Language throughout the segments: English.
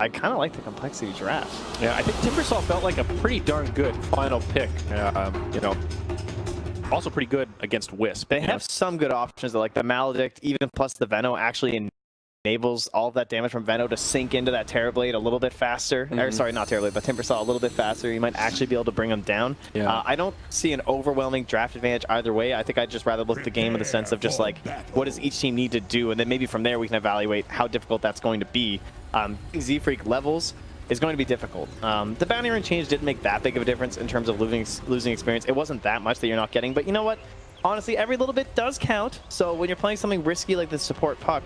I kind of like the CompLexity draft. Yeah, I think Timbersaw felt like a pretty darn good final pick. You know, also pretty good against Wisp. They have some good options, like the Maledict, even plus the Veno actually enables all of that damage from Veno to sink into that Terrorblade a little bit faster. Or, sorry, not Terrorblade, but Timbersaw a little bit faster. You might actually be able to bring them down. Yeah. I don't see an overwhelming draft advantage either way. I think I'd just rather look at the game in the sense of just like, what does each team need to do? And then maybe from there we can evaluate how difficult that's going to be. Z-Freak levels is going to be difficult. The bounty rune change didn't make that big of a difference in terms of losing experience. It wasn't that much that you're not getting, but you know what? Honestly, every little bit does count. So when you're playing something risky like the support puck,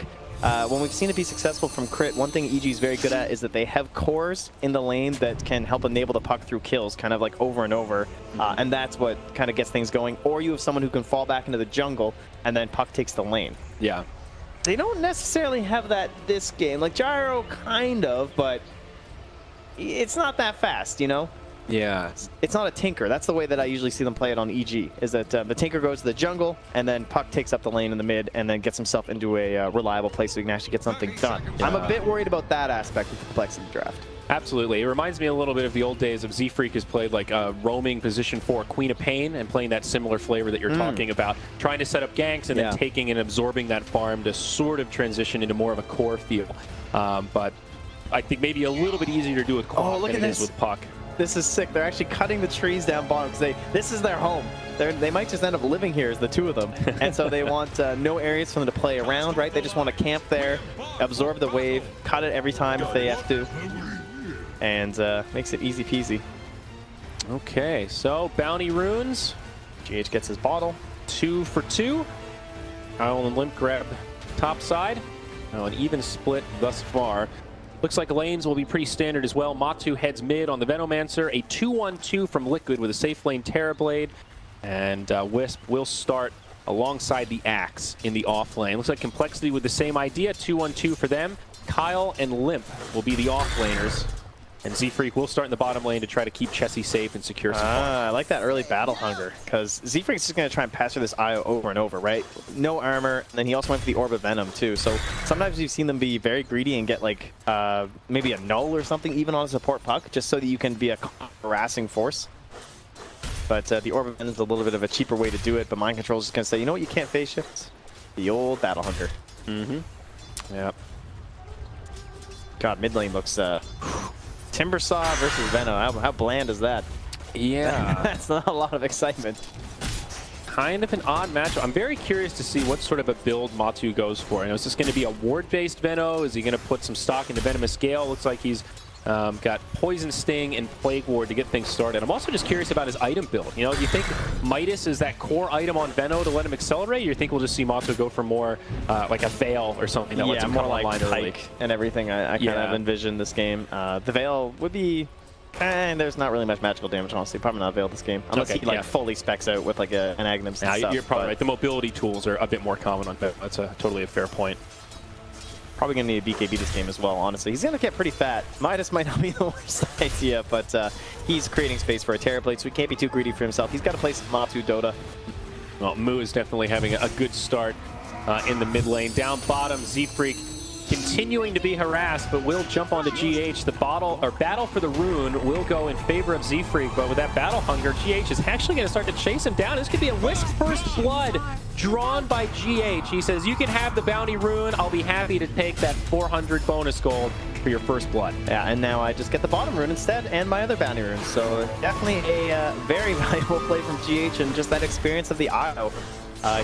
when we've seen it be successful from crit, one thing EG is very good at is that they have cores in the lane that can help enable the puck through kills kind of like over and over. And that's what kind of gets things going. Or you have someone who can fall back into the jungle and then puck takes the lane. Yeah. They don't necessarily have that this game. Like Gyro kind of, but it's not that fast, you know? Yeah. It's not a Tinker. That's the way that I usually see them play it on EG, is that the Tinker goes to the jungle, and then Puck takes up the lane in the mid, and then gets himself into a reliable place so he can actually get something done. Yeah. I'm a bit worried about that aspect of the CompLexity draft. Absolutely. It reminds me a little bit of the old days of Z-Freak has played like a roaming position for Queen of Pain and playing that similar flavor that you're talking about. Trying to set up ganks and then taking and absorbing that farm to sort of transition into more of a core feel. But I think maybe a little bit easier to do with Quad than it is with Puck. This is sick. They're actually cutting the trees down bottom because this is their home. They might just end up living here as the two of them. And so they want no areas for them to play around, right? They just want to camp there, absorb the wave, cut it every time if they have to. And makes it easy peasy. Okay, so bounty runes. GH gets his bottle. 2 for 2. Kyle and Limp grab top side. Now an even split thus far. Looks like lanes will be pretty standard as well. Matu heads mid on the Venomancer. A 2-1-2 from Liquid with a safe lane Terrorblade. And Wisp will start alongside the Axe in the off lane. Looks like CompLexity with the same idea. 2-1-2 for them. Kyle and Limp will be the off laners. And Z-Freak will start in the bottom lane to try to keep Chessie safe and secure some I like that early battle hunger, because Z-Freak's just going to try and pass through this IO over and over, right? No armor, and then he also went for the Orb of Venom, too. So sometimes you've seen them be very greedy and get, like, maybe a null or something, even on a support puck, just so that you can be a harassing force. But the Orb of Venom is a little bit of a cheaper way to do it, but Mind Control is just going to say, you know what, you can't phase shift? The old battle hunger. Yep. God, mid lane looks... Timbersaw versus Veno. How bland is that? Yeah. That's not a lot of excitement. Kind of an odd matchup. I'm very curious to see what sort of a build Matu goes for. You know, is this going to be a ward-based Veno? Is he going to put some stock into Venomous Gale? Looks like he's got Poison Sting and Plague Ward to get things started. I'm also just curious about his item build. You know, do you think Midas is that core item on Veno to let him accelerate? Or you think we'll just see Matu go for more like a Veil or something that lets him more come like online early? And everything. I kind of envision this game. The Veil would be... there's not really much magical damage, honestly. Probably not Veil this game. Unless he like fully specs out with like an Aghanim and stuff. You're probably right. The mobility tools are a bit more common on Veno. That's totally a fair point. Probably going to need a BKB this game as well, honestly. He's going to get pretty fat. Midas might not be the worst idea, but he's creating space for a Terrorblade, so he can't be too greedy for himself. He's got to play some Matu Dota. Well, Mu is definitely having a good start in the mid lane. Down bottom, Z-Freak continuing to be harassed, but will jump onto GH. The battle for the rune will go in favor of Z-Freak, but with that battle hunger, GH is actually going to start to chase him down. This could be a Wisp first blood drawn by GH. He says, you can have the bounty rune. I'll be happy to take that 400 bonus gold for your first blood. Yeah, and now I just get the bottom rune instead and my other bounty rune. So definitely a very valuable play from GH, and just that experience of the IO.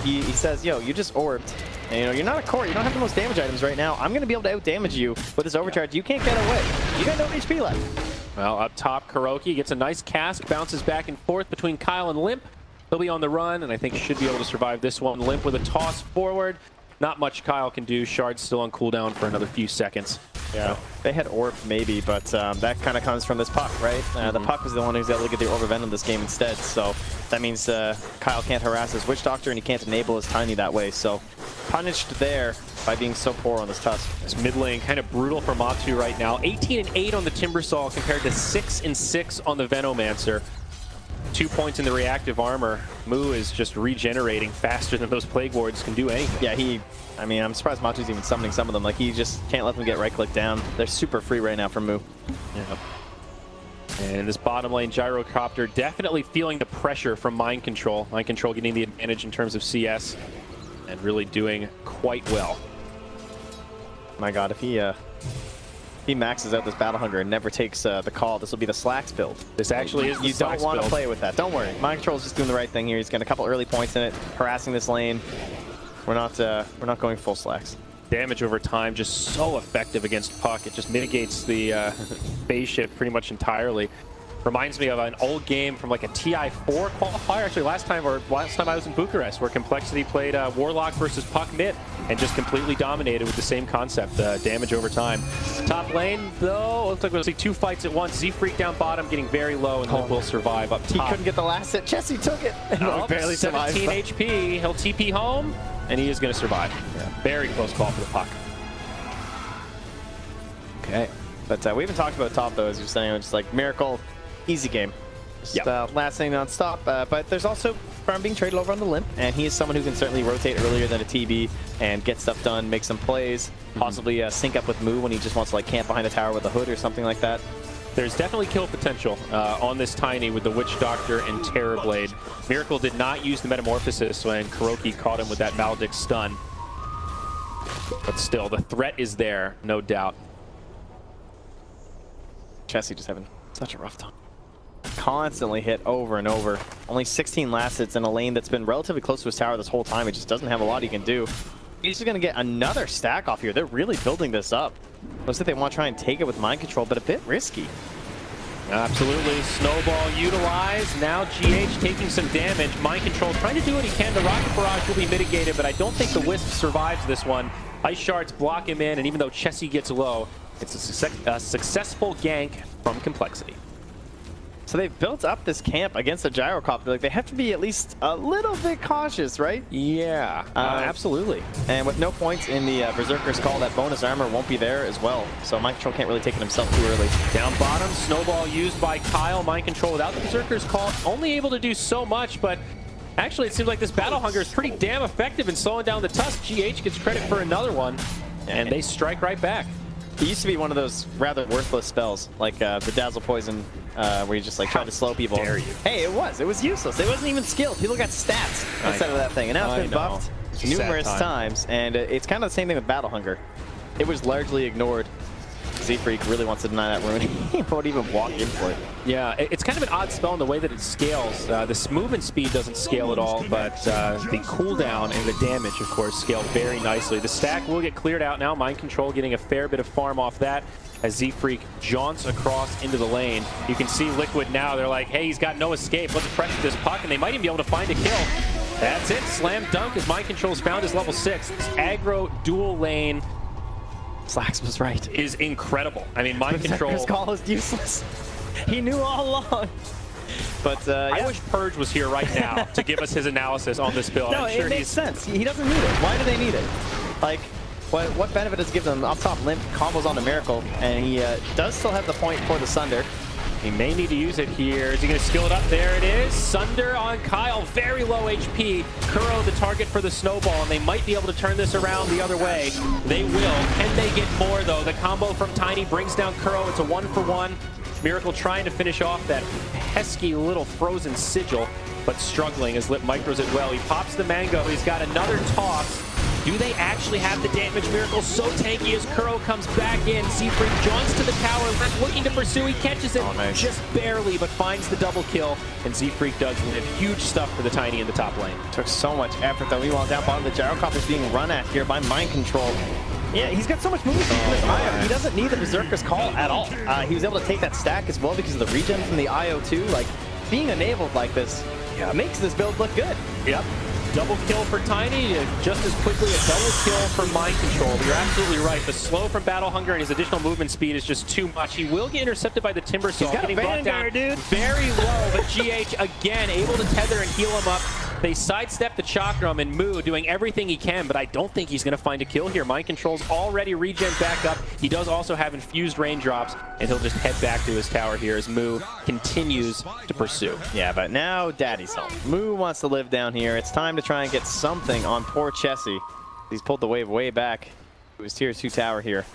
He says, yo, you just orbed. And, you know, you're not a core. You don't have the most damage items right now. I'm going to be able to out-damage you with this overcharge. You can't get away. You got no HP left. Well, up top, Kuroki gets a nice cast, bounces back and forth between Kyle and Limp. He'll be on the run, and I think should be able to survive this one. Limp with a toss forward. Not much Kyle can do. Shard's still on cooldown for another few seconds. Yeah, they had Orb maybe, but that kind of comes from this Puck, right? The Puck was the one who's able to get the Orb of Venom this game instead, so that means Kyle can't harass his Witch Doctor, and he can't enable his Tiny that way, so punished there by being so poor on this Tusk. This mid lane kind of brutal for Matu right now. 18-8 on the Timbersaw compared to 6-6 on the Venomancer. 2 points in the reactive armor. Moo is just regenerating faster than those plague wards can do anything. Yeah, I mean, I'm surprised Matu's even summoning some of them. Like, he just can't let them get right-click down. They're super free right now from Moo. Yeah. And in this bottom lane, Gyrocopter definitely feeling the pressure from Mind Control. Mind Control getting the advantage in terms of CS and really doing quite well. My God, if he maxes out this Battle Hunger and never takes the call, this will be the Slacks build. This actually is the You don't Slacks want to build. play with that. Don't worry. Mind Control's just doing the right thing here. He's getting a couple early points in it, harassing this lane. We're not going full Slacks. Damage over time, just so effective against Puck. It just mitigates the phase shift pretty much entirely. Reminds me of an old game from like a TI4 qualifier. Actually, last time I was in Bucharest, where CompLexity played Warlock versus Puck mid and just completely dominated with the same concept, damage over time. Top lane, though, looks like we'll see 2 fights at once. Z-Freak down bottom, getting very low, and Lip will survive up top. He couldn't get the last hit. Jesse took it. Oh, barely 17 survived. HP. He'll TP home, and he is going to survive. Yeah. Very close call for the Puck. Okay. But we haven't talked about top, though, as you're saying. It's just like Miracle, easy game. Just last thing non-stop. But there's also Farm being traded over on the Limp, and he is someone who can certainly rotate earlier than a TB and get stuff done, make some plays, possibly sync up with Moo when he just wants to like camp behind a tower with a hood or something like that. There's definitely kill potential on this Tiny with the Witch Doctor and Terrorblade. Miracle did not use the Metamorphosis when Kuroki caught him with that Maledict stun. But still, the threat is there, no doubt. Jesse just having such a rough time. Constantly hit over and over. Only 16 last hits in a lane that's been relatively close to his tower this whole time. It just doesn't have a lot he can do. He's just going to get another stack off here. They're really building this up. Looks like they want to try and take it with Mind Control, but a bit risky. Absolutely. Snowball utilized. Now GH taking some damage. Mind Control trying to do what he can. The Rocket Barrage will be mitigated, but I don't think the Wisp survives this one. Ice Shards block him in, and even though Chessie gets low, it's a successful gank from CompLexity. So they've built up this camp against a Gyrocopter. Like, they have to be at least a little bit cautious, right? Yeah, absolutely. And with no points in the Berserker's Call, that bonus armor won't be there as well. So Mind Control can't really take it himself too early. Down bottom, Snowball used by Kyle. Mind Control without the Berserker's Call, only able to do so much, but actually it seems like this Battle Hunger is pretty damn effective in slowing down the Tusk. GH gets credit for another one, and they strike right back. He used to be one of those rather worthless spells, like the Dazzle Poison, where you just like try to slow people. Dare you? Hey, it was useless. It wasn't even skilled. People got stats instead of that thing, and now it's been buffed numerous times. And it's kind of the same thing with Battle Hunger. It was largely ignored. Z-Freak really wants to deny that rune. He won't even walk in for it. Yeah, it's kind of an odd spell in the way that it scales. The movement speed doesn't scale at all, but the cooldown and the damage, of course, scale very nicely. The stack will get cleared out now. Mind Control getting a fair bit of farm off that as Z-Freak jaunts across into the lane. You can see Liquid now. They're like, hey, he's got no escape. Let's pressure this Puck, and they might even be able to find a kill. That's it. Slam dunk as Mind Control's found his level 6. This aggro dual lane Slacks was right. is incredible. I mean, Mind Control. His call is useless. He knew all along. But I wish Purge was here right now to give us his analysis on this build. No, I'm sure it makes sense. He doesn't need it. Why do they need it? Like, what benefit does it give them? Up top, Limp combos onto Miracle, and he does still have the point for the Sunder. He may need to use it here. Is he going to skill it up? There it is. Sunder on Kyle. Very low HP. Kuro the target for the Snowball, and they might be able to turn this around the other way. They will. Can they get more, though? The combo from Tiny brings down Kuro. It's a 1-for-1. Miracle trying to finish off that pesky little frozen sigil, but struggling as Lip micros it well. He pops the Mango. He's got another toss. Do they actually have the damage? Miracle so tanky as Kuro comes back in. Z-Freak jaunts to the tower, looking to pursue. He catches it just barely, but finds the double kill. And Z-Freak does live. Huge stuff for the Tiny in the top lane. Took so much effort, though. Meanwhile, down bottom, the Gyrocopter's being run at here by Mind Control. Yeah, he's got so much movement from his IO. He doesn't need the Berserker's Call at all. He was able to take that stack as well because of the regen from the IO too. Like, being enabled like this makes this build look good. Yep. Double kill for Tiny, just as quickly a double kill for Mind Control. But you're absolutely right. The slow from Battle Hunger and his additional movement speed is just too much. He will get intercepted by the Timber Saw, getting brought down very low. But GH again able to tether and heal him up. They sidestep the Chakram, and Moo doing everything he can, but I don't think he's going to find a kill here. Mind Control's already regen back up. He does also have infused raindrops, and he'll just head back to his tower here as Moo continues to pursue. Yeah, but now Daddy's home. Moo wants to live down here. It's time to try and get something on poor Chessie. He's pulled the wave way back to his tier 2 tower here.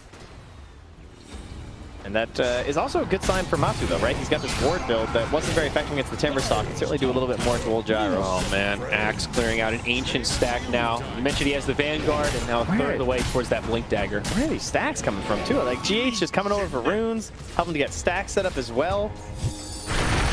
And that is also a good sign for Matu, though, right? He's got this ward build that wasn't very effective against the Timber Saw. Can certainly do a little bit more to old Gyro. Oh, man. Axe clearing out an Ancient stack now. You mentioned he has the Vanguard, and now a third of the way towards that Blink Dagger. Where are these stacks coming from, too? Like, GH just coming over for runes, helping to get stacks set up as well.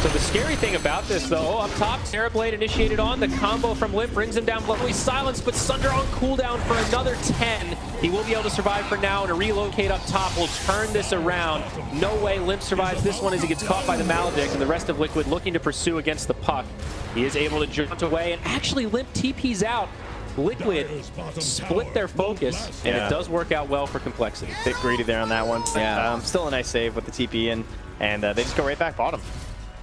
So the scary thing about this, though, up top, Terrorblade initiated on. The combo from Limp brings him down below. He's silenced, but Sunder on cooldown for another 10. He will be able to survive for now, and a relocate up top will turn this around. No way Limp survives this one as he gets caught by the Maledict, and the rest of Liquid looking to pursue against the puck. He is able to jaunt away, and actually Limp TP's out. Liquid split their focus, and it does work out well for CompLexity. Bit greedy there on that one. Yeah. Still a nice save with the TP in, and they just go right back bottom.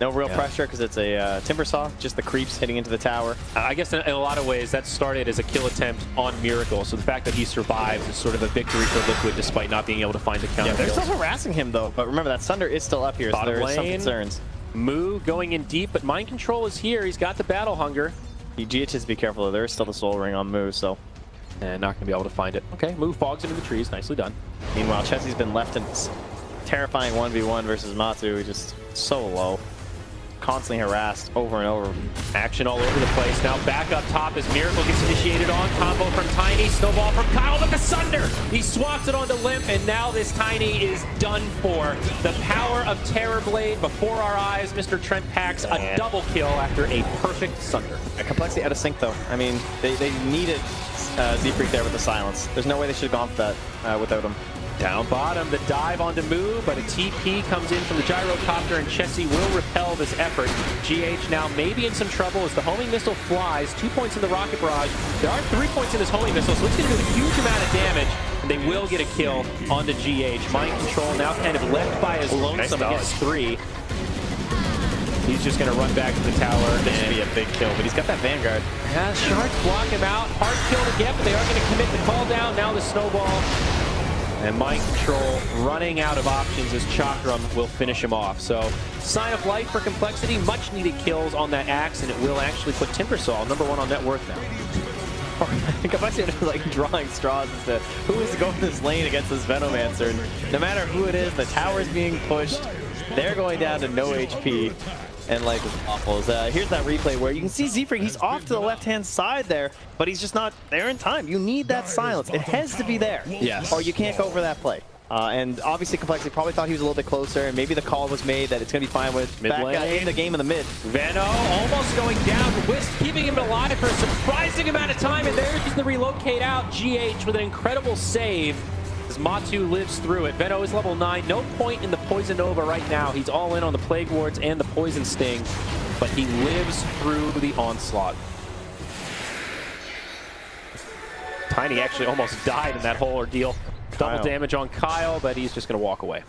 No real pressure because it's a Timber Saw, just the creeps hitting into the tower. I guess in a lot of ways that started as a kill attempt on Miracle, so the fact that he survives is sort of a victory for Liquid despite not being able to find the counter. Yeah, they're still harassing him though, but remember that Sunder is still up here, so there is some concerns. Moo going in deep, but Mind Control is here. He's got the battle hunger. GH has to be careful though. There is still the Soul Ring on Moo, so. And not going to be able to find it. Okay, Moo fogs into the trees. Nicely done. Meanwhile, Chessie's been left in terrifying 1v1 versus Matu. He's just so low. Constantly harassed over and over. Action all over the place. Now back up top as Miracle gets initiated on. Combo from Tiny. Snowball from Kyle, but the Sunder! He swaps it onto Limp, and now this Tiny is done for. The power of Terrorblade before our eyes. Mr. Trent packs a double kill after a perfect Sunder. CompLexity out of sync though. I mean, they needed Z-Freak there with the silence. There's no way they should have gone for that without him. Down bottom, the dive onto Moo, but a TP comes in from the Gyrocopter, and Chessie will repel this effort. GH now maybe in some trouble as the homing missile flies. 2 points in the rocket barrage. There are 3 points in this homing missile, so it's going to do a huge amount of damage, and they will get a kill onto GH. Mind Control now kind of left by his lonesome against 3. He's just going to run back to the tower. This should be a big kill, but he's got that Vanguard. Yeah, Sharks block him out. Hard kill to get, but they are going to commit the call down. Now the Snowball. And Mind Control running out of options as Chakram will finish him off. So, sign of life for CompLexity. Much needed kills on that Axe, and it will actually put Timbersaw #1 on net worth now. CompLexity is like drawing straws as to who is to go in this lane against this Venomancer. And no matter who it is, the tower's being pushed. They're going down to no HP. And like waffles. Here's that replay where you can see Z-Freak, he's off to the left-hand side there, but he's just not there in time. You need that silence. It has to be there. Yes. Or you can't go for that play. And obviously CompLexity probably thought he was a little bit closer, and maybe the call was made that it's going to be fine with mid back lane. in the game in the mid. Veno almost going down. Wisp keeping him alive for a surprising amount of time, and there's the relocate out. GH with an incredible save. As Matu lives through it. Veno is level 9. No point in the Poison Nova right now. He's all in on the Plague Wards and the Poison Sting, but he lives through the onslaught. Tiny actually almost died in that whole ordeal. Double damage on Kyle, but he's just going to walk away.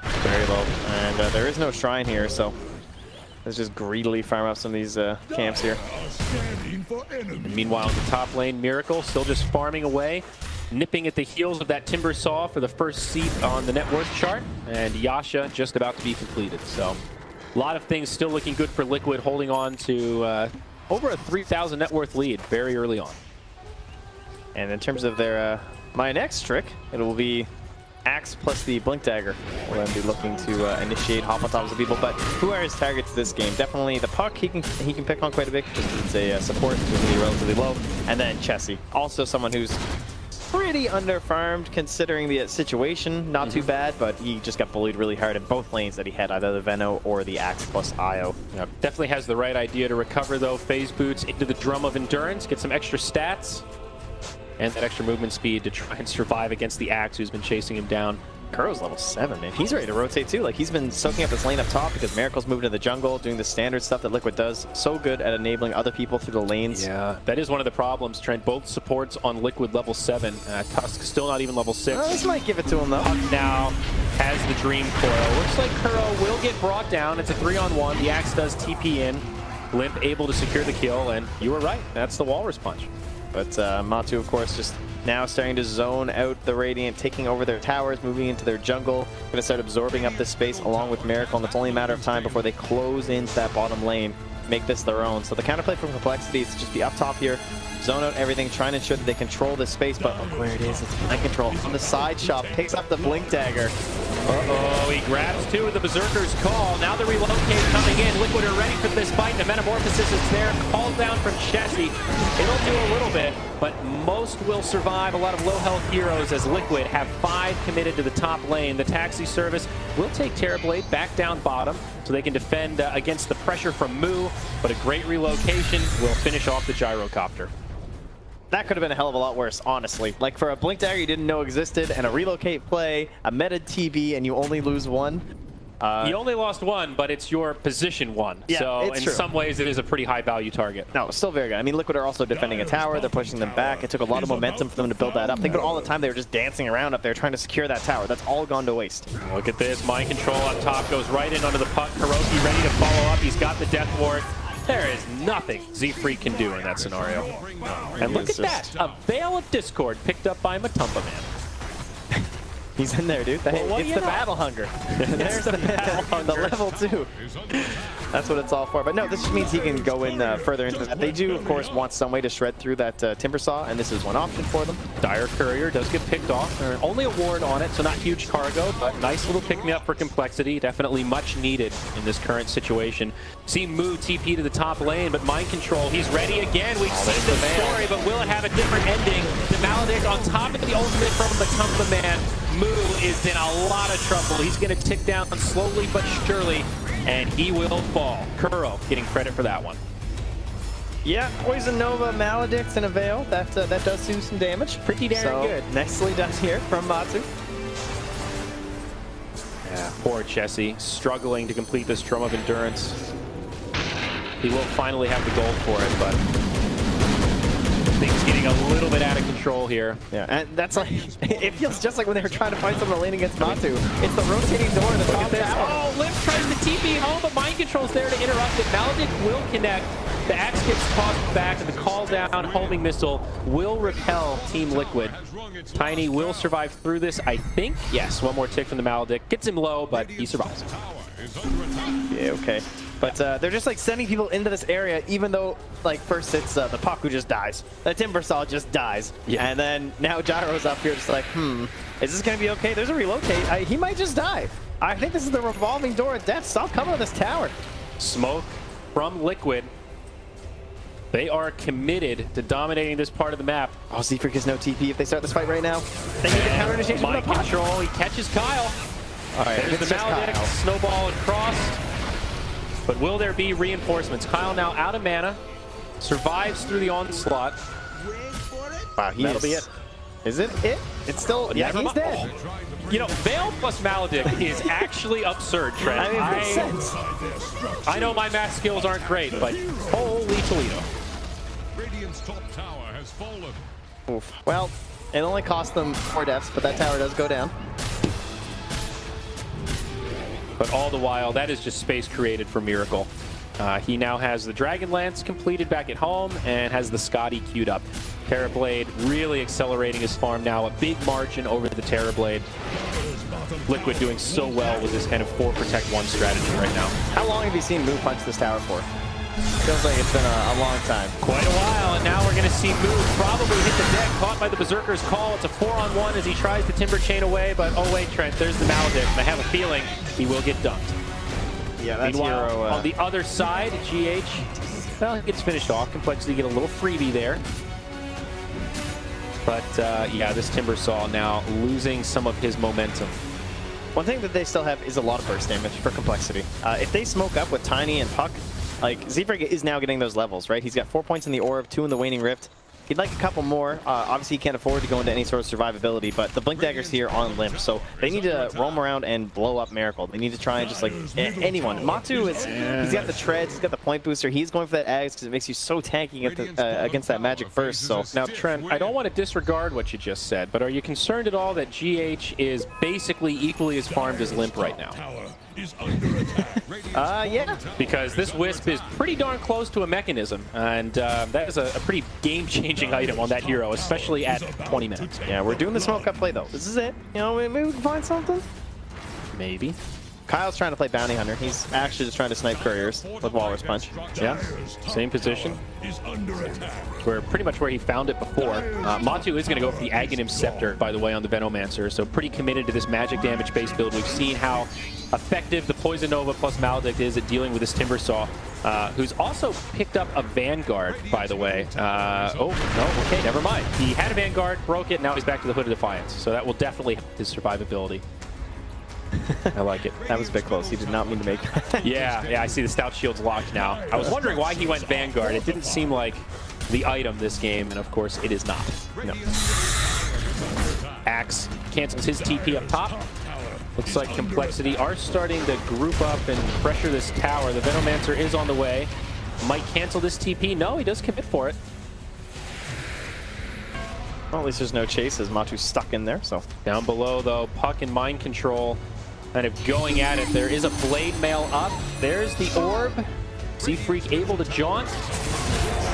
Very low. And there is no shrine here, so let's just greedily farm up some of these camps here. And meanwhile, in the top lane, Miracle still just farming away, nipping at the heels of that Timber Saw for the first seat on the net worth chart, and Yasha just about to be completed. So a lot of things still looking good for Liquid, holding on to over a 3,000 net worth lead very early on. And in terms of their my next trick, it will be Axe plus the Blink Dagger. We'll then be looking to initiate hop on top of the people. But who are his targets this game? Definitely the puck. He can pick on quite a bit just because it's a support, so it's going to be relatively low. And then Chessie, also someone who's pretty underfarmed considering the situation. Not too bad, but he just got bullied really hard in both lanes that he had, either the Veno or the Axe plus Io. Yep. Definitely has the right idea to recover though. Phase boots into the Drum of Endurance, get some extra stats, and that extra movement speed to try and survive against the Axe who's been chasing him down. Kuro's level 7, man. He's ready to rotate too. Like, he's been soaking up this lane up top because Miracle's moved into the jungle, doing the standard stuff that Liquid does. So good at enabling other people through the lanes. Yeah, that is one of the problems, Trent. Both supports on Liquid level 7. Tusk still not even level 6. This might give it to him though. Puck now has the Dream Coil. Looks like Kuro will get brought down. It's a 3-on-1. The Axe does TP in. Limp able to secure the kill, and you were right. That's the Walrus Punch. But Matu, of course, just now starting to zone out the Radiant, taking over their towers, moving into their jungle. Going to start absorbing up this space along with Miracle, and it's only a matter of time before they close into that bottom lane, make this their own. So the counterplay from CompLexity is to just be up top here, zone out everything, trying to ensure that they control this space. But look where it is. It's mind control on the side shop, picks up the Blink Dagger. Uh-oh, he grabs two with the Berserker's Call. Now the relocate coming in. Liquid are ready for this fight. The Metamorphosis is there. Called down from Chessie. It'll do a little bit, but most will survive. A lot of low health heroes as Liquid have 5 committed to the top lane. The Taxi Service will take Terrorblade back down bottom so they can defend against the pressure from Moo, but a great relocation will finish off the Gyrocopter. That could have been a hell of a lot worse, honestly. Like for a Blink Dagger you didn't know existed, and a relocate play, a meta TB, and you only lose one. You only lost one, but it's your position one. Yeah, so in true. some ways, it is a pretty high value target. No, it's still very good. I mean, Liquid are also defending a tower. They're pushing them back. It took a lot of momentum for them to build that up. Think about all the time they were just dancing around up there trying to secure that tower. That's all gone to waste. Look at this. Mind control up top goes right in under the puck. Kuroki ready to follow up. He's got the Death Ward. There is nothing Z-Freak can do in that scenario. And look at that. A Veil of Discord picked up by Matumba Man. He's in there, dude. It's the battle hunger. There's the battle hunger. The level 2. That's what it's all for. But no, this just means he can go in further into that. They do, of course, want some way to shred through that Timber Saw, and this is one option for them. Dire Courier does get picked off. Only a ward on it, so not huge cargo, but nice little pick-me-up for CompLexity. Definitely much needed in this current situation. See Moo TP to the top lane, but Mind Control, he's ready again. We've seen this story, but will it have a different ending? The Maledict on top of the ultimate from Matumba Man. Moo is in a lot of trouble. He's going to tick down slowly but surely, and he will fall. Kuro getting credit for that one. Yeah, Poison Nova, Maledicts, and a Veil. That does do some damage. Pretty darn good. Nicely done here from Matu. Yeah, poor Chessie, struggling to complete this Drum of Endurance. He will finally have the gold for it, but things getting a little bit out of control here. Yeah, and that's like, it feels just like when they were trying to find someone to lane against Matu. It's the rotating door in the top tower. Oh, Limp tries to TP home, but Mind Control's there to interrupt it. Maledict will connect. The axe gets tossed back, and the call down homing missile will repel Team Liquid. Tiny will survive through this, I think. Yes, one more tick from the Maledict. Gets him low, but he survives. Yeah, okay. But they're just like sending people into this area, even though like first it's the Puck who just dies. The Timber Saw just dies. Yeah. And then now Gyro's up here just like, is this going to be okay? There's a relocate. He might just die. I think this is the revolving door of death. Stop coming to this tower. Smoke from Liquid. They are committed to dominating this part of the map. Oh, Z-Freak has no TP if they start this fight right now. They need to counter initiation from the Puck. Control. He catches Kyle. All right, there's the Maledict. Snowball across. But will there be reinforcements? Kyle now out of mana, survives through the onslaught. Wow, that'll be it. Is it it? It's still, yeah, he's dead. Oh. You know, Veil plus Maledict is actually absurd, Trent. I mean, it makes sense. I know my math skills aren't great, but holy Toledo. Radiant's top tower has fallen. Oof. Well, it only cost them 4 deaths, but that tower does go down. But all the while, that is just space created for Miracle. He now has the Dragon Lance completed back at home and has the Scotty queued up. Terrorblade really accelerating his farm now. A big margin over the Terrorblade. Liquid doing so well with this kind of 4 protect 1 strategy right now. How long have you seen Moo punch this tower for? Feels like it's been a long time. Quite a while, and now we're going to see Moo probably hit the deck, caught by the Berserker's Call. It's a 4-on-1 as he tries to Timber Chain away, but oh wait, Trent, there's the Maledict. I have a feeling he will get dumped. Yeah, that's Meanwhile, hero. On the other side, GH, well, he gets finished off. CompLexity get a little freebie there. But yeah, this Timber Saw now losing some of his momentum. One thing that they still have is a lot of burst damage for CompLexity. If they smoke up with Tiny and Puck, like Z-Freak is now getting those levels, right? He's got 4 points in the Orb, 2 in the Waning Rift. He'd like a couple more. Obviously, he can't afford to go into any sort of survivability, but the Blink Dagger's here on Limp, so they need to roam around and blow up Miracle. They need to try and just, like, anyone. Matu, he's got the treads, he's got the point booster. He's going for that Ags because it makes you so tanky against that magic burst. So now, Trent, I don't want to disregard what you just said, but are you concerned at all that GH is basically equally as farmed as Limp right now? is under attack. Yeah. Because this Wisp is pretty darn close to a mechanism, and that is a pretty game-changing item on that hero, especially at 20 minutes. Yeah, we're doing the smoke up play though. This is it. You know, maybe we can find something. Maybe. Kyle's trying to play Bounty Hunter. He's actually just trying to snipe couriers with Walrus Punch. Yeah, same position. We're pretty much where he found it before. Matu is going to go for the Aghanim Scepter, by the way, on the Venomancer, so pretty committed to this magic damage base build. We've seen how effective the Poison Nova plus Maledict is at dealing with this Timbersaw, who's also picked up a Vanguard, by the way. Oh, no, okay, never mind. He had a Vanguard, broke it, now he's back to the Hood of Defiance, so that will definitely help his survivability. I like it. That was a bit close. He did not mean to make that. Yeah, I see the Stout Shield's locked now. I was wondering why he went Vanguard. It didn't seem like the item this game, and of course it is not. No. Axe cancels his TP up top. Looks like CompLexity are starting to group up and pressure this tower. The Venomancer is on the way. Might cancel this TP. No, he does commit for it. Well, at least there's no chase as Matu's stuck in there, so. Down below, though, Puck and Mind Control kind of going at it. There is a Blade Mail up. There's the Orb. Z-Freak able to jaunt.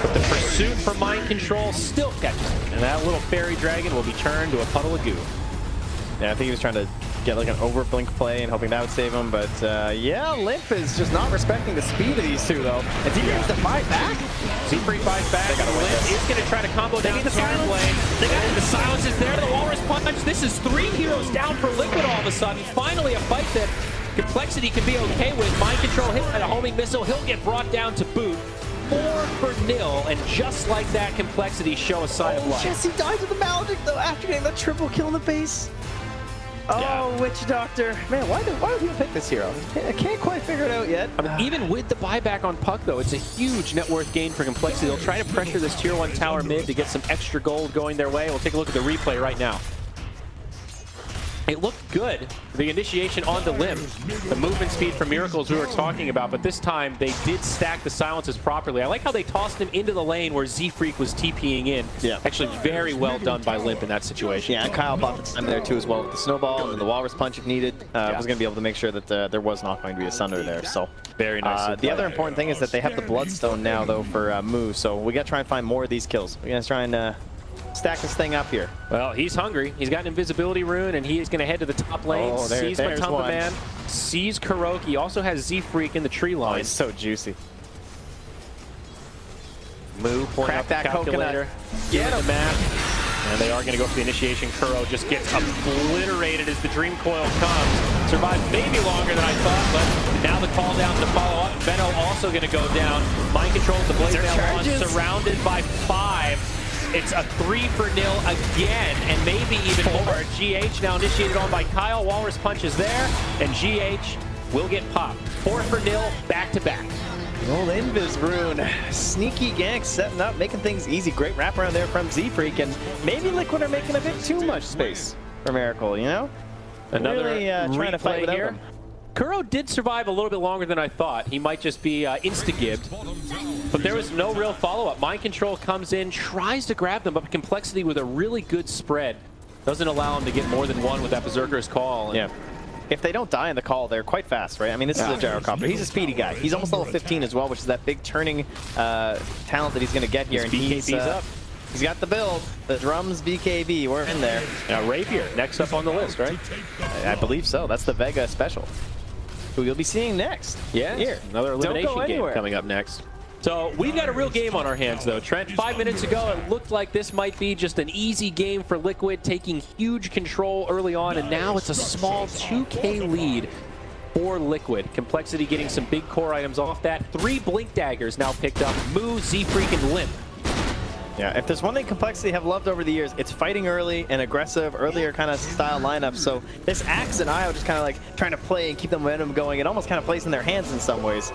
But the pursuit for Mind Control still catches him. And that little Fairy Dragon will be turned to a puddle of goo. Yeah, I think he was trying to get like an overblink play and hoping that would save him, but yeah, Limp is just not respecting the speed of these two, though. And he gets to fight back. Z-Freak fights back, and Limp is going to try to combo down the Terran Blade. The silence is there, the Walrus Punch. This is 3 heroes down for Liquid all of a sudden. Finally a fight that CompLexity can be okay with. Mind Control hit by the homing missile. He'll get brought down to boot. 4-0, and just like that, CompLexity show a sign of life. Jesse died to the Maledict, though, after getting the triple kill in the base. Oh, yeah. Witch Doctor. Man, why do people pick this hero? I can't quite figure it out yet. I mean, even with the buyback on Puck, though, it's a huge net worth gain for CompLexity. They'll try to pressure this tier 1 tower mid to get some extra gold going their way. We'll take a look at the replay right now. It looked good. The initiation onto Limb. The movement speed for Miracles we were talking about, but this time they did stack the silences properly. I like how they tossed him into the lane where Z-Freak was TPing in. Yeah. Actually, very well done by Limp in that situation. Yeah, and Kyle bought the time there too as well with the Snowball and then the Walrus Punch if needed. Was going to be able to make sure that there was not going to be a Sunder there. So very nice. The other important thing is that they have the Bloodstone now, though, for Moo. So we got to try and find more of these kills. We're going to try and stack this thing up here. Well, he's hungry. He's got an invisibility rune, and he is going to head to the top lane. Sees Matumba Man, sees Kuroki, also has Z-Freak in the tree line. Oh, he's so juicy. Moo pulling up the calculator. Get the map. And they are going to go for the initiation. Kuro just gets obliterated as the Dream Coil comes. Survived maybe longer than I thought, but now the call down to follow up. Veno also going to go down. Mind controls the Blaze Mail on, surrounded by 5. It's a 3-0 again, and maybe even more. GH now initiated on by Kyle. Walrus Punch is there, and GH will get popped. 4-0, back-to-back. The old Invis rune. Sneaky gank setting up, making things easy. Great wraparound there from Z-Freak, and maybe Liquid are making a bit too much space for Miracle, you know? Another really trying to fight without him. Kuro did survive a little bit longer than I thought. He might just be insta-gibbed. But there was no real follow-up. Mind Control comes in, tries to grab them, but CompLexity with a really good spread doesn't allow him to get more than one with that Berserker's Call. And yeah. If they don't die in the call, they're quite fast, right? I mean, this is a gyrocopter. He's a speedy guy. He's almost level 15 as well, which is that big turning talent that he's going to get here. And BKB's up. He's got the build. The drums, BKB, we're in there. Now Rapier, next up on the list, right? I believe so. That's the Vega special, who you'll be seeing next. Yeah, here. Another elimination game coming up next. So we've got a real game on our hands, though. Trent, 5 minutes ago, it looked like this might be just an easy game for Liquid, taking huge control early on, and now it's a small 2K lead for Liquid. CompLexity getting some big core items off that. 3 Blink Daggers now picked up. Moo, Z-Freak, and Limp. Yeah, if there's one thing CompLexity have loved over the years, it's fighting early and aggressive, earlier kind of style lineups. So this Axe and Io just kind of like trying to play and keep the momentum going. It almost kind of plays in their hands in some ways.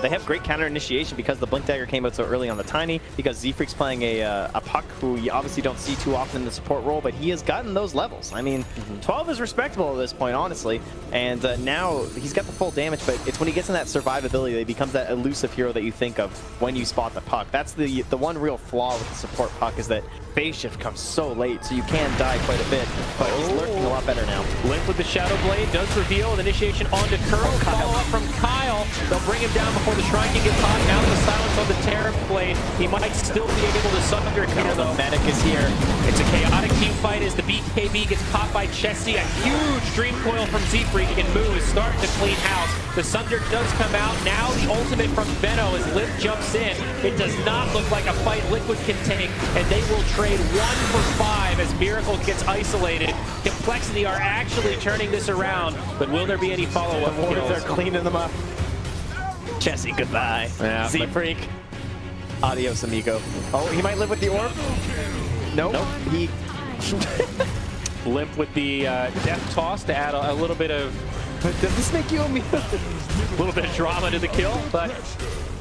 They have great counter initiation because the Blink Dagger came out so early on the Tiny, because Z-Freak's playing a Puck who you obviously don't see too often in the support role, but he has gotten those levels. I mean, 12 is respectable at this point, honestly. And now he's got the full damage, but it's when he gets in that survivability that he becomes that elusive hero that you think of when you spot the Puck. That's the one real flaw with the support Puck is that phase shift comes so late, so you can die quite a bit, but he's lurking a lot better now. Limp with the Shadow Blade does reveal an initiation onto Curl. Follow up from Kyle. They'll bring him down before the Shrine can get caught. Now the silence on the Tariff Blade. He might still be able to sunder here, though. The medic is here. It's a chaotic team fight as the BKB gets caught by Chessie. A huge Dream Coil from Z-Freak, and Moo is starting to clean house. The Sunder does come out. Now the ultimate from Venno as Limp jumps in. It does not look like a fight Liquid can take, and they will trade 1 for 5 as Miracle gets isolated. CompLexity are actually turning this around, but will there be any follow-up kills? They're cleaning them up. Chessie, goodbye. Yeah, Z-Freak. Adios, amigo. Oh, he might live with the orb? Nope. He... Limp with the death toss to add a little bit of... But does this make you immune? A little bit of drama to the kill, but...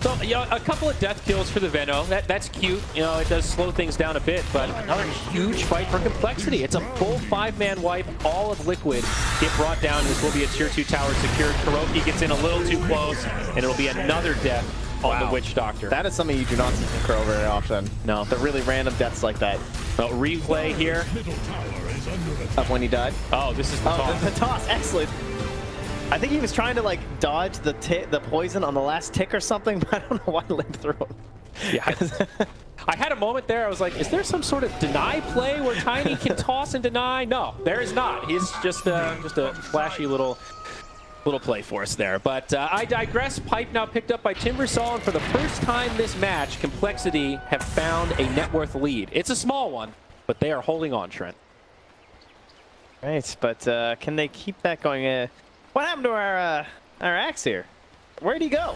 So, you know, a couple of death kills for the Venno. That's cute. You know, it does slow things down a bit, but another huge fight for CompLexity. It's a full 5-man wipe. All of Liquid get brought down. This will be a tier 2 tower secured. KuNKKA gets in a little too close, and it'll be another death on the Witch Doctor. That is something you do not see from KuNKKA very often. No, the really random deaths like that. Well, replay here of when he died. Oh, this is the toss. The toss, excellent. I think he was trying to like dodge the poison on the last tick or something, but I don't know why Limp threw him. Yeah. I had a moment there. I was like, is there some sort of deny play where Tiny can toss and deny? No, there is not. He's just a flashy little play for us there. But I digress. Pipe now picked up by Timbersol, and for the first time this match, CompLexity have found a net worth lead. It's a small one, but they are holding on, Trent. Right, but can they keep that going? What happened to our Axe here? Where'd he go?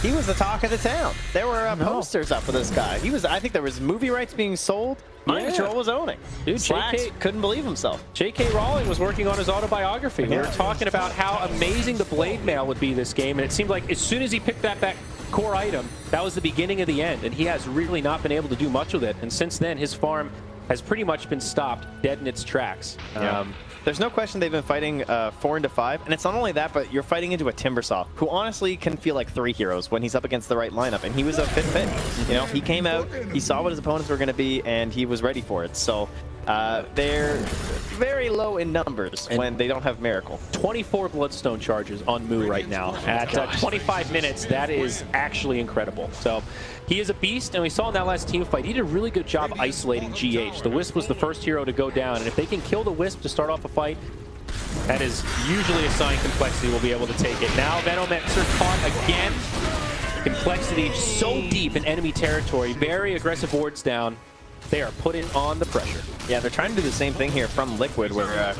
He was the talk of the town. There were posters up for this guy. He was. I think there was movie rights being sold. Mind Control was owning. Dude, Slacks couldn't believe himself. J.K. Rowling was working on his autobiography. We were talking about how amazing the blade mail would be this game, and it seemed like as soon as he picked that core item, that was the beginning of the end, and he has really not been able to do much with it. And since then, his farm has pretty much been stopped dead in its tracks. There's no question they've been fighting 4 into 5, and it's not only that, but you're fighting into a Timbersaw, who honestly can feel like 3 heroes when he's up against the right lineup, and he was a fit. You know, he came out, he saw what his opponents were going to be, and he was ready for it. So they're very low in numbers when they don't have Miracle. 24 Bloodstone charges on Moo right now. At 25 minutes, that is actually incredible. So he is a beast, and we saw in that last team fight, he did a really good job isolating GH. The Wisp was the first hero to go down, and if they can kill the Wisp to start off a fight, that is usually a sign CompLexity will be able to take it. Now Venomancer caught again. CompLexity so deep in enemy territory, very aggressive wards down. They are putting on the pressure. Yeah, they're trying to do the same thing here from Liquid, where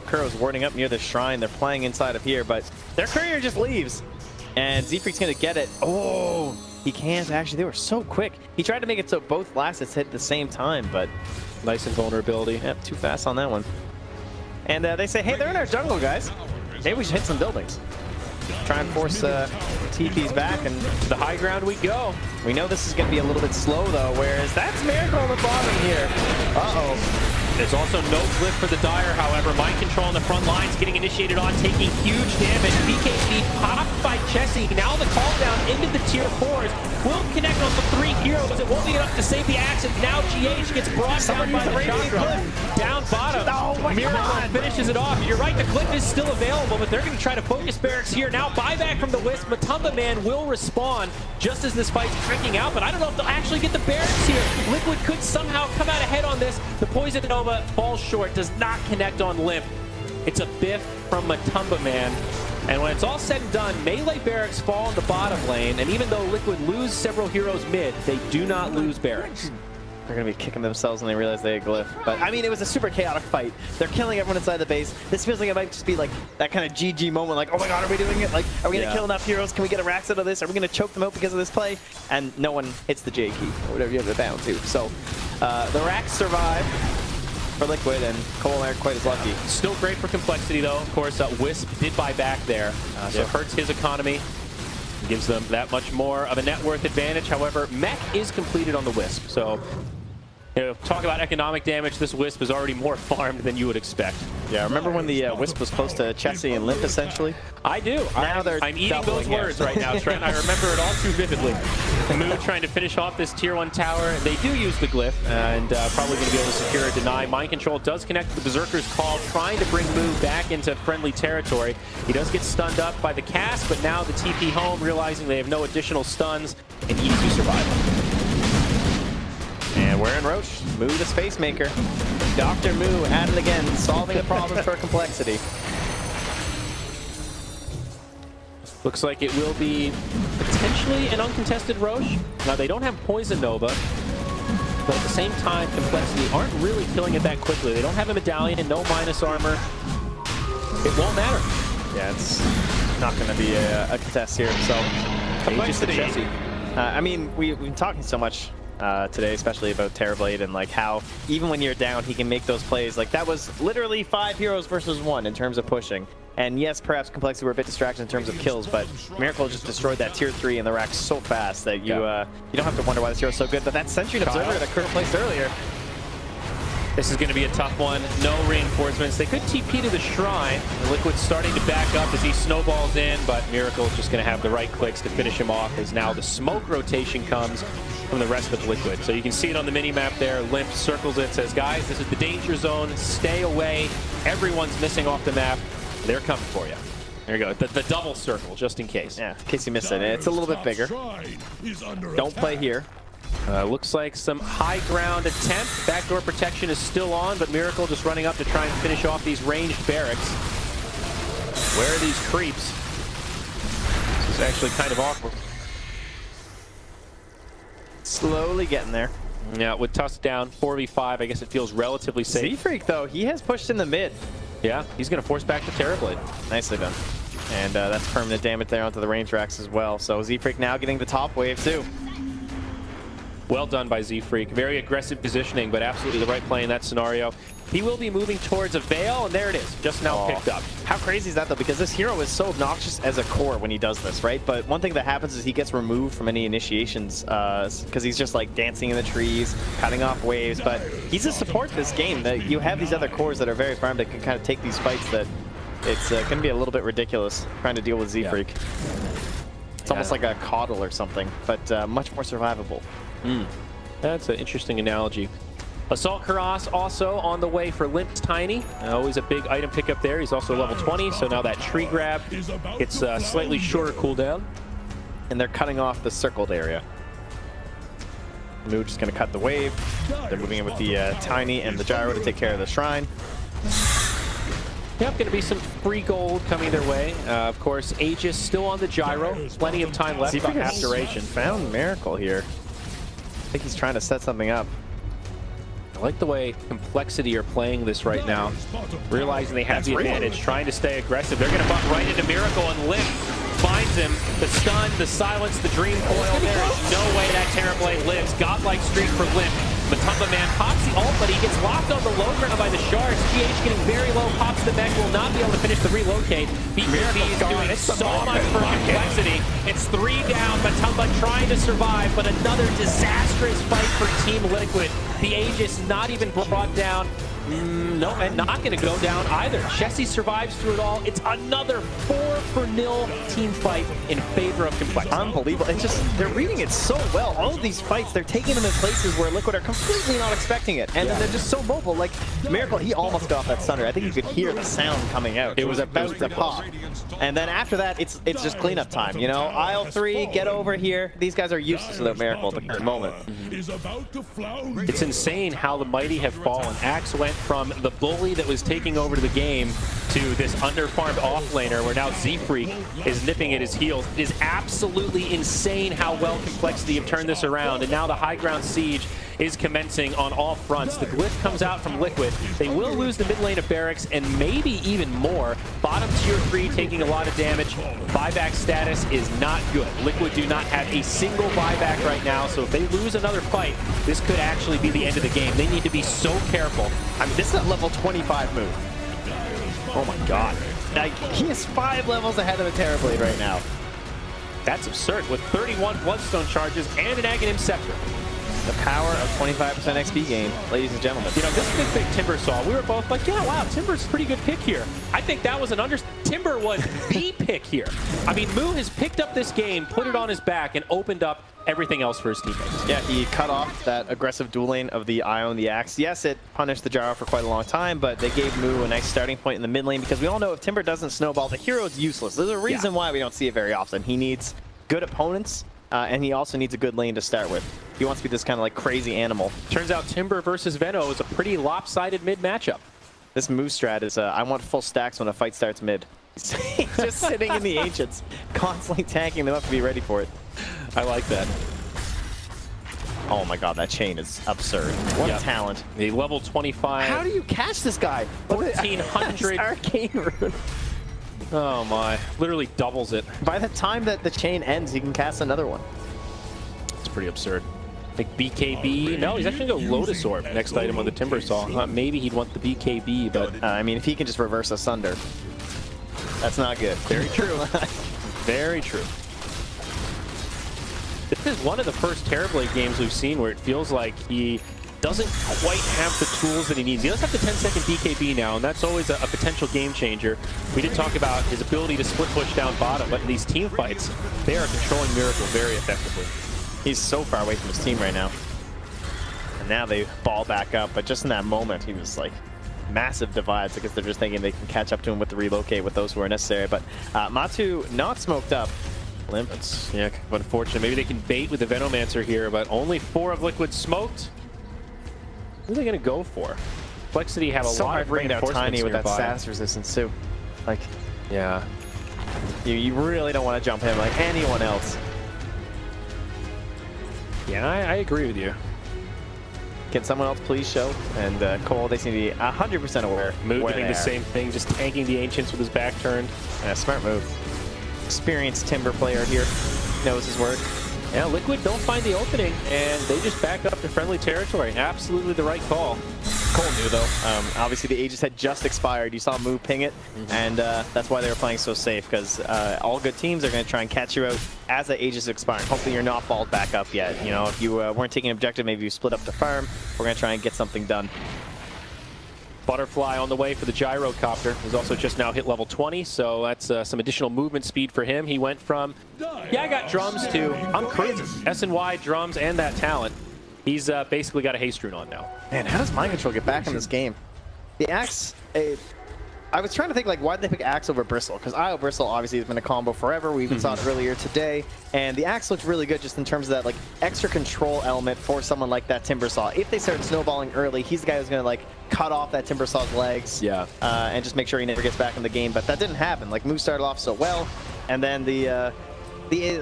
KuNKKA's warding up near the shrine. They're playing inside of here, but their courier just leaves. And Z-Freak's going to get it. Oh, he can't actually. They were so quick. He tried to make it so both last hits hit at the same time, but nice invulnerability. Yep, too fast on that one. And they say, hey, they're in our jungle, guys. Maybe we should hit some buildings. Try and force TPs back, and to the high ground we go. We know this is going to be a little bit slow, though, whereas that's Miracle on the bottom here. Uh-oh. There's also no flip for the Dire, however. Mind Control on the front lines getting initiated on, taking huge damage. BKB popped by Chessie. Now the call down into the tier 4s. Will connect on the 3 heroes. It won't be enough to save the axe, and now GH gets brought down by the chakra. Down bottom. Oh my Miracle God. finishes it off. You're right, the clip is still available, but they're going to try to focus barracks here. Now buyback from the Wisp. Matumba Man will respawn just as this fight's freaking out, but I don't know if they'll actually get the barracks here. Liquid could somehow come out ahead on this. The Poison Nova falls short, does not connect on Limp. It's a biff from Matumba Man. And when it's all said and done, melee barracks fall in the bottom lane, and even though Liquid lose several heroes mid, they do not lose barracks. They're going to be kicking themselves when they realize they had Glyph. But, I mean, it was a super chaotic fight. They're killing everyone inside the base. This feels like it might just be like that kind of GG moment, like, oh my God, are we doing it? Like, are we going to kill enough heroes? Can we get a Rax out of this? Are we going to choke them out because of this play? And no one hits the J key, or whatever you have it down to. So, the Rax survive for Liquid, and Cole aren't quite as lucky. Still great for CompLexity, though. Of course, Wisp did buy back there, so it hurts his economy. Gives them that much more of a net worth advantage. However, mech is completed on the Wisp, so You know, talk about economic damage. This Wisp is already more farmed than you would expect. Yeah, remember when the Wisp was close to Chessie and Limp, essentially? I do. Now I'm eating those words right now, Trent. I remember it all too vividly. Moo trying to finish off this tier 1 tower. They do use the glyph, and probably going to be able to secure a deny. Mind Control does connect to the Berserker's Call, trying to bring Moo back into friendly territory. He does get stunned up by the cast, but now the TP home, realizing they have no additional stuns, and easy survival. And we're in Roche. Moo the Space Maker. Dr. Moo at it again, solving the problem for CompLexity. Looks like it will be potentially an uncontested Roche. Now, they don't have Poison Nova, but at the same time, CompLexity aren't really killing it that quickly. They don't have a medallion and no minus armor. It won't matter. Yeah, it's not going to be a contest here. So, CompLexity. I mean, we've been talking so much today, especially about Terrorblade and like how even when you're down, he can make those plays. Like that was literally 5 heroes versus 1 in terms of pushing. And yes, perhaps CompLexity were a bit distracted in terms of kills, but Miracle just destroyed that tier 3 in the rack so fast that you you don't have to wonder why this hero is so good. But that Sentry and Observer that Kurt placed earlier. This is going to be a tough one. No reinforcements. They could TP to the Shrine. Liquid's starting to back up as he snowballs in, but Miracle's just going to have the right clicks to finish him off as now the smoke rotation comes from the rest of Liquid. So you can see it on the mini-map there. Limp circles it, says, guys, this is the danger zone. Stay away. Everyone's missing off the map. They're coming for you. There you go. The double circle, just in case. Yeah, in case you missed it. It's a little bit bigger. Don't play here. Looks like some high ground attempt. Backdoor protection is still on, but Miracle just running up to try and finish off these ranged barracks. Where are these creeps? This is actually kind of awkward. Slowly getting there. Yeah, with Tusk down, 4v5, I guess it feels relatively safe. Z-Freak, though, he has pushed in the mid. Yeah, he's going to force back the Terrorblade. Nicely done. And that's permanent damage there onto the range racks as well. So Z-Freak now getting the top wave, too. Well done by Z-Freak. Very aggressive positioning, but absolutely the right play in that scenario. He will be moving towards a Veil, and there it is, just now picked up. How crazy is that, though? Because this hero is so obnoxious as a core when he does this, right? But one thing that happens is he gets removed from any initiations because he's just like dancing in the trees, cutting off waves. But he's a support this game. That you have these other cores that are very farmed that can kind of take these fights that it's going to be a little bit ridiculous trying to deal with Z-Freak. Yeah. It's almost like a coddle or something, but much more survivable. That's an interesting analogy. Assault Karas also on the way for Limp's Tiny. Always a big item pickup there. He's also level 20, so now that tree grab gets a slightly shorter cooldown. And they're cutting off the circled area. Moo just going to cut the wave. They're moving in with the Tiny and the Gyro to take care of the Shrine. Yep, going to be some free gold coming their way. Of course, Aegis still on the Gyro. Plenty of time left on half duration. Found Miracle here. I think he's trying to set something up. I like the way CompLexity are playing this right now. Realizing they have the advantage, trying to stay aggressive. They're going to butt right into Miracle, and Limp finds him. The stun, the silence, the dream coil. There is no way that Terrorblade lives. Godlike streak for Limp. Matumba Man pops the ult, but he gets locked on the low ground by the shards. GH getting very low, pops the mech, will not be able to finish the relocate. BKB is doing so much for CompLexity. It's 3 down, Matumba trying to survive, but another disastrous fight for Team Liquid. The Aegis not even brought down. No, and not going to go down either. Chessie survives through it all. It's another 4-0 team fight in favor of CompLexity. Unbelievable. It's just, they're reading it so well. All of these fights, they're taking them in places where Liquid are completely not expecting it. And then they're just so mobile. Like, Miracle, he almost got off that stunner. I think you could hear the sound coming out. It was about to pop. And then after that, it's just cleanup time. You know, aisle 3, get over here. These guys are useless without Miracle at the current moment. It's insane how the mighty have fallen. Axe went from the bully that was taking over the game to this underfarmed offlaner where now Z-Freak is nipping at his heels. It is absolutely insane how well CompLexity have turned this around, and now the high ground siege is commencing on all fronts. The glyph comes out from Liquid. They will lose the mid lane of barracks and maybe even more. Bottom tier 3 taking a lot of damage. Buyback status is not good. Liquid do not have a single buyback right now, so if they lose another fight, this could actually be the end of the game. They need to be so careful. I mean, this is a level 25 move. Oh my god. Like, he is 5 levels ahead of the Terrorblade right now. That's absurd with 31 Bloodstone charges and an Aghanim Scepter. The power of 25% XP gain, ladies and gentlemen. You know, this big Timber saw, we were both like, yeah, wow, Timber's a pretty good pick here. I think that was an Timber was the pick here. I mean, Moo has picked up this game, put it on his back, and opened up everything else for his teammates. Yeah, he cut off that aggressive dual lane of the Io and the Axe. Yes, it punished the gyro for quite a long time, but they gave Moo a nice starting point in the mid lane because we all know if Timber doesn't snowball, the hero is useless. There's a reason why we don't see it very often. He needs good opponents, and he also needs a good lane to start with. He wants to be this kind of like crazy animal. Turns out Timber versus Veno is a pretty lopsided mid matchup. This Moo strat is, I want full stacks when a fight starts mid. He's just sitting in the Ancients, constantly tanking them up to be ready for it. I like that. Oh my god, that chain is absurd. What a talent. The level 25. How do you catch this guy? 1400. Arcane rune. Oh my. Literally doubles it. By the time that the chain ends, he can cast another one. It's pretty absurd. Like BKB. No, he's actually going to go Lotus Orb. Next item on the Timber Saw. Maybe he'd want the BKB, but... I mean, if he can just reverse Asunder, that's not good. Very true. Very true. This is one of the first Terrorblade games we've seen where it feels like he doesn't quite have the tools that he needs. He does have the 10-second BKB now, and that's always a potential game changer. We did talk about his ability to split push down bottom, but in these team fights, they are controlling Miracle very effectively. He's so far away from his team right now. And now they ball back up, but just in that moment, he was like massive divides because they're just thinking they can catch up to him with the relocate with those who are necessary. But Matu not smoked up. Limp. That's, yeah, but unfortunate. Maybe they can bait with the Venomancer here, but only 4 of Liquid smoked. Who are they going to go for? CompLexity have a lot of reinforcements Tiny with nearby. that sass resistance too. Like, yeah, you really don't want to jump him like anyone else. Yeah, I agree with you. Can someone else please show? And Cole, they seem to be 100% aware. Moo doing the same thing, just tanking the Ancients with his back turned. Yeah, smart move. Experienced Timber player here. Knows his work. Yeah, Liquid don't find the opening, and they just back up to friendly territory. Absolutely the right call. Cole knew, though. Obviously, the Aegis had just expired. You saw Moo ping it, and that's why they were playing so safe, because all good teams are going to try and catch you out as the Aegis is expiring. Hopefully, you're not balled back up yet. You know, if you weren't taking an objective, maybe you split up the farm. We're going to try and get something done. Butterfly on the way for the Gyrocopter. He's also just now hit level 20, so that's some additional movement speed for him. He went from, yeah, I got drums to, I'm crazy. SNY, drums, and that talent. He's basically got a haste rune on now. Man, how does Mind Control get back in this game? The Axe, I was trying to think, like, why'd they pick Axe over Bristle? Because Io Bristle obviously has been a combo forever. We even saw it earlier today. And the Axe looked really good just in terms of that, like, extra control element for someone like that Timbersaw. If they start snowballing early, he's the guy who's going to, like, cut off that Timbersaw's legs. Yeah. And just make sure he never gets back in the game. But that didn't happen. Like, Moo started off so well. And then the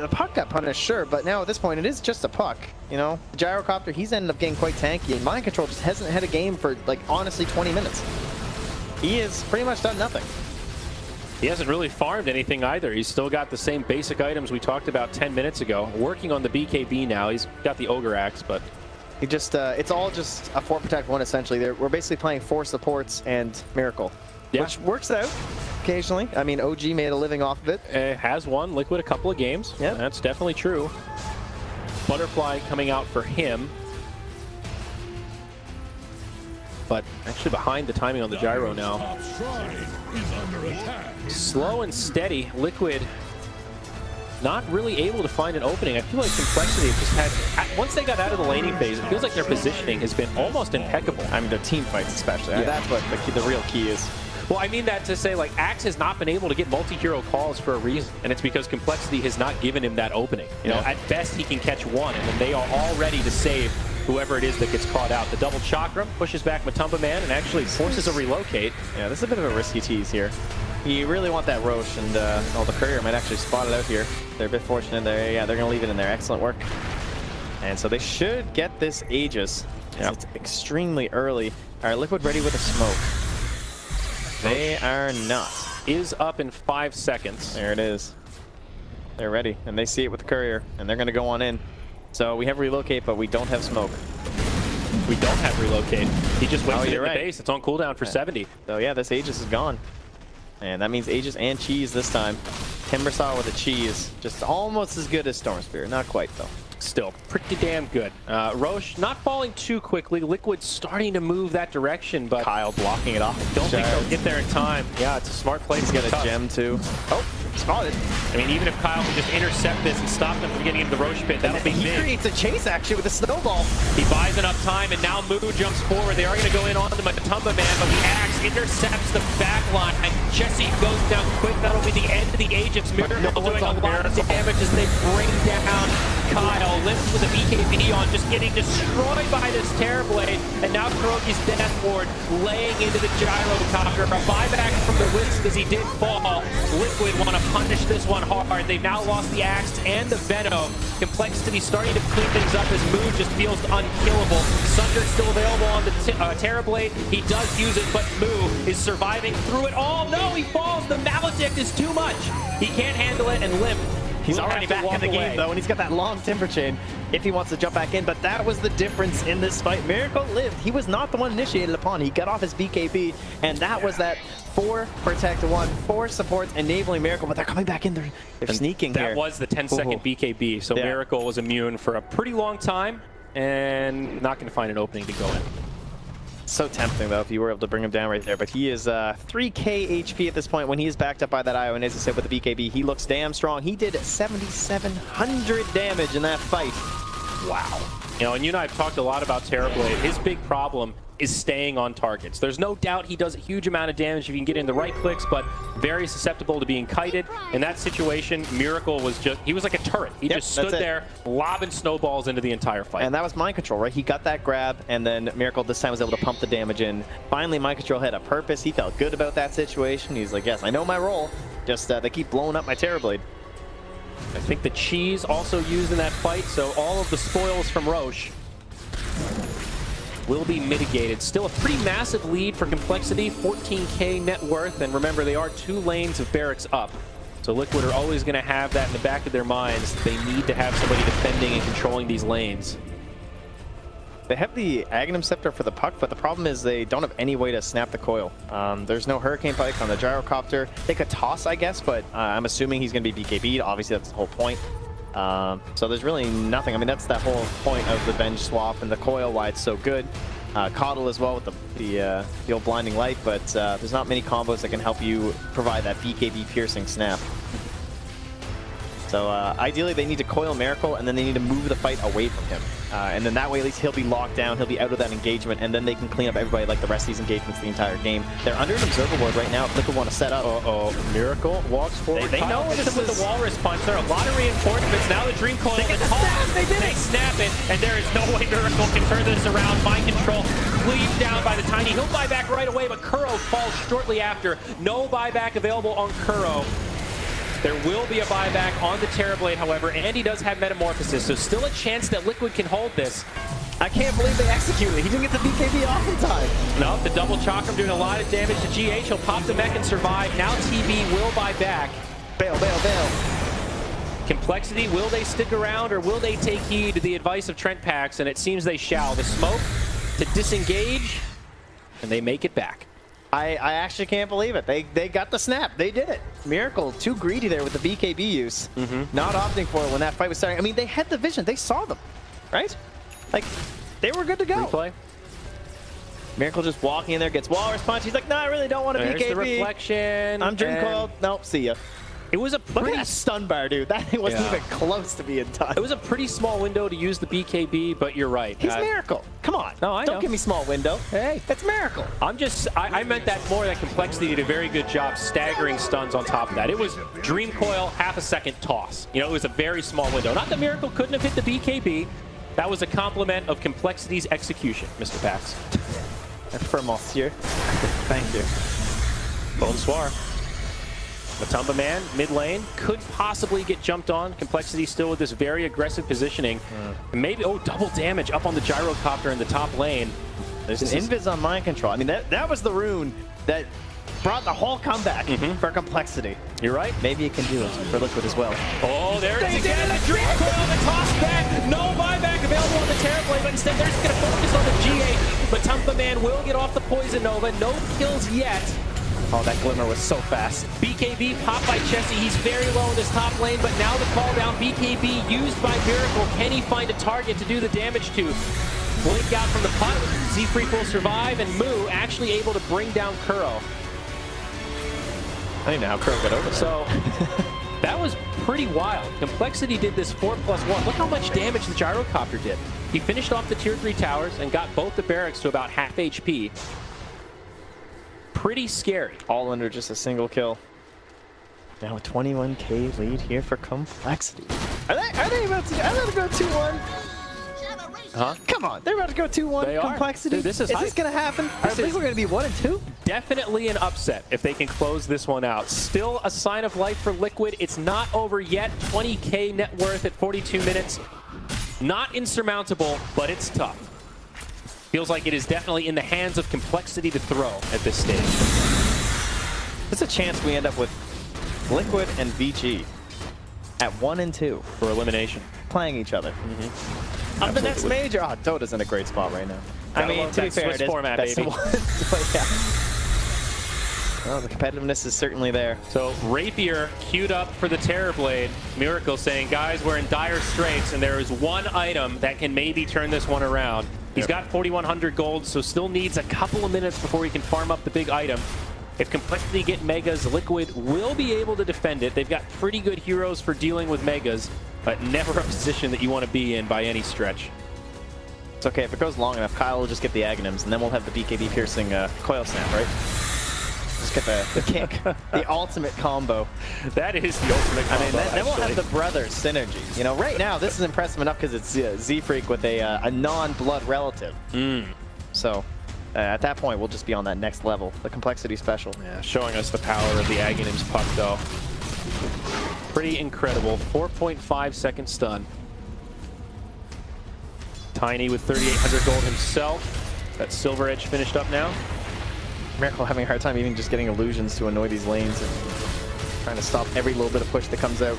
puck got punished, sure. But now at this point, it is just a puck. You know, the Gyrocopter, he's ended up getting quite tanky. And Mind Control just hasn't had a game for, like, honestly, 20 minutes. He has pretty much done nothing. He hasn't really farmed anything either. He's still got the same basic items we talked about 10 minutes ago. Working on the BKB now. He's got the Ogre Axe, but... He just, it's all just a 4 Protect 1 essentially. We're basically playing 4 supports and Miracle, which works out occasionally. I mean, OG made a living off of it. Has won Liquid a couple of games. Yeah, that's definitely true. Butterfly coming out for him. But actually behind the timing on the gyro now. Slow and steady. Liquid not really able to find an opening. I feel like CompLexity just had, once they got out of the laning phase, it feels like their positioning has been almost impeccable. I mean, their team fights especially. Yeah. That's what the real key is. Well, I mean that to say, like, Axe has not been able to get multi-hero calls for a reason, and it's because CompLexity has not given him that opening. You know, at best he can catch one, and then they are all ready to save whoever it is that gets caught out. The double chakra pushes back Matumba Man and actually forces a relocate. Yeah, this is a bit of a risky tease here. You really want that Roche, and the Courier might actually spot it out here. They're a bit fortunate there. Yeah, they're going to leave it in there. Excellent work. And so they should get this Aegis. It's extremely early. All right, Liquid ready with a smoke. They are not. Is up in 5 seconds. There it is. They're ready, and they see it with the Courier, and they're going to go on in. So we have relocate, but we don't have smoke. We don't have relocate. He just wasted it in the base. It's on cooldown for 70. So yeah, this Aegis is gone. And that means Aegis and Cheese this time. Timbersaw with a Cheese. Just almost as good as Storm Spear. Not quite, though. still pretty damn good. Roche not falling too quickly. Liquid starting to move that direction, but Kyle blocking it off. don't think they'll get there in time. Yeah, it's a smart play. He's got a gem too. Oh, spotted. I mean, even if Kyle can just intercept this and stop them from getting into the Roche pit, that'll be He big. creates a chase actually with a snowball. He buys enough time, and now Moo jumps forward. They are going to go in on the Matumba Man, but the Axe intercepts the back line, and Jesse goes down quick. That'll be the end of the Aegis. Miracle doing a lot of damage as they bring down Kyle. Limps with a BKB on, just getting destroyed by this Terrorblade, and now Kuroki's Death Ward laying into the Gyrocopter. A buyback from the Wisp as he did fall. Liquid want to punish this one hard. They've now lost the Axe and the Venom. CompLexity starting to clean things up as Moon just feels unkillable. Sunder's still available on the Terrorblade. He does use it, but Moo is surviving through it all. No, he falls. The Maledict is too much. He can't handle it, and Limp. He's will already have to back in the walk game away. though, and he's got that long timber chain if he wants to jump back in. But that was the difference in this fight. Miracle lived. He was not the one initiated upon. He got off his BKB, and that was that 4 protect 1, 4 supports enabling Miracle. But they're coming back in. They're sneaking that here. That was the 10-second BKB, so Yeah. Miracle was immune for a pretty long time, and not going to find an opening to go in. So tempting though if you were able to bring him down right there, but he is 3k HP at this point when he is backed up by that IO, and as I said with the BKB, he looks damn strong. He did 7,700 damage in that fight. Wow. You know, and you and I have talked a lot about Terrorblade. His big problem is staying on targets. There's no doubt he does a huge amount of damage if you can get in the right clicks, but very susceptible to being kited. In that situation, Miracle was just, he was like a turret. He just stood there, lobbing snowballs into the entire fight. And that was mind control, right? He got that grab, and then Miracle this time was able to pump the damage in. Finally, mind control had a purpose. He felt good about that situation. He's like, yes, I know my role. Just they keep blowing up my Terrorblade. I think the cheese also used in that fight, so all of the spoils from Roche will be mitigated. Still a pretty massive lead for CompLexity, 14k net worth, and remember they are 2 lanes of barracks up. So Liquid are always going to have that in the back of their minds. They need to have somebody defending and controlling these lanes. They have the Aghanim Scepter for the puck, but the problem is they don't have any way to snap the coil. There's no Hurricane Pike on the Gyrocopter. They could toss, I guess, but I'm assuming he's going to be BKB'd. Obviously, that's the whole point. So there's really nothing. I mean, that's the whole point of the Venge swap and the coil, why it's so good. Coddle as well with the old Blinding Light, but there's not many combos that can help you provide that BKB piercing snap. So ideally, they need to coil Miracle, and then they need to move the fight away from him. And then that way, at least he'll be locked down, he'll be out of that engagement, and then they can clean up everybody like the rest of these engagements the entire game. They're under an Observer Ward right now if Liquid want to set up. Miracle walks forward. They know this this with the Walrus Punch. There are a lot of reinforcements. Now the Dream Coil. They snap it, and there is no way Miracle can turn this around. Mind control cleaved down by the Tiny. He'll buy back right away, but Kuro falls shortly after. No buyback available on Kuro. There will be a buyback on the Terrorblade, however, and he does have Metamorphosis, so still a chance that Liquid can hold this. I can't believe they executed. He didn't get the BKB off in time. No, the double Chakram doing a lot of damage to GH. He'll pop the mech and survive. Now TB will buy back. Bail, bail, bail. CompLexity, will they stick around or will they take heed to the advice of Trent Pax? And it seems they shall. The smoke to disengage, and they make it back. I actually can't believe it. They got the snap. They did it. Miracle, too greedy there with the BKB use. Not opting for it when that fight was starting. I mean, they had the vision. They saw them, right? Like, they were good to go. Replay. Miracle just walking in there, gets Walrus Punch. He's like, no, I really don't want a BKB. There's the reflection. I'm Dream Coiled. Nope, see ya. It was a Look at pretty that stun bar, dude. That thing wasn't even close to being done. It was a pretty small window to use the BKB, but you're right. He's Miracle. Come on. No, I know. Don't give me small window. Hey, that's Miracle. I meant that more. That CompLexity did a very good job staggering stuns on top of that. It was Dream Coil, half a second toss. You know, it was a very small window. Not that Miracle couldn't have hit the BKB. That was a compliment of CompLexity's execution, Mr. Pax. For monsieur. Thank you. Bonsoir. Matumba Man, mid lane, could possibly get jumped on. CompLexity still with this very aggressive positioning. Maybe, oh, double damage up on the Gyrocopter in the top lane. There's an invis on mind control. I mean, that was the rune that brought the whole comeback for CompLexity. You're right. Maybe it can do it for Liquid as well. Oh, there it is again. The Dream Coil, the toss back. No buyback available on the Terrorblade, but instead they're just going to focus on the G8. Matumba Man will get off the Poison Nova. No kills yet. Oh, that glimmer was so fast. BKB popped by Chessie. He's very low in this top lane, but now the call down. BKB used by Miracle. Can he find a target to do the damage to? Blink out from the punt. Z-Freak will survive, and Moo actually able to bring down Kuro. I don't even know how Kuro got over there. So that was pretty wild. CompLexity did this 4+1. Look how much damage the gyrocopter did. He finished off the tier 3 towers and got both the barracks to about half HP. Pretty scary. All under just a single kill. Now a 21k lead here for CompLexity. Are they about to go 2-1? Huh? Come on, they're about to go 2-1. They are. CompLexity. Dude, this is this going to happen? I think we're going to be 1-2. Definitely an upset if they can close this one out. Still a sign of life for Liquid. It's not over yet. 20k net worth at 42 minutes. Not insurmountable, but it's tough. Feels like it is definitely in the hands of CompLexity to throw at this stage. There's a chance we end up with Liquid and VG at 1-2 For elimination. playing each other. On the next major. Oh, Dota's in a great spot right now. Gotta I mean, love to be that fair, Swiss it is format, best baby. of one. But yeah. Well, the competitiveness is certainly there. So Rapier queued up for the Terrorblade. Miracle saying, guys, we're in dire straits, and there is one item that can maybe turn this one around. He's got 4,100 gold, so still needs a couple of minutes before he can farm up the big item. If CompLexity get Megas, Liquid will be able to defend it. They've got pretty good heroes for dealing with Megas, but never a position that you want to be in by any stretch. It's okay. If it goes long enough, Kyle will just get the Aghanims, and then we'll have the BKB piercing coil snap, right? Just get the kick. The ultimate combo. That is the ultimate combo. I mean, then we'll have the brothers synergy. You know, right now, this is impressive enough because it's Z-Freak with a non-blood relative. So at that point, we'll just be on that next level, the CompLexity special. Yeah, showing us the power of the Aghanim's puck, though. Pretty incredible. 4.5 second stun. Tiny with 3,800 gold himself. That Silver Edge finished up now. Miracle having a hard time even just getting illusions to annoy these lanes and trying to stop every little bit of push that comes out.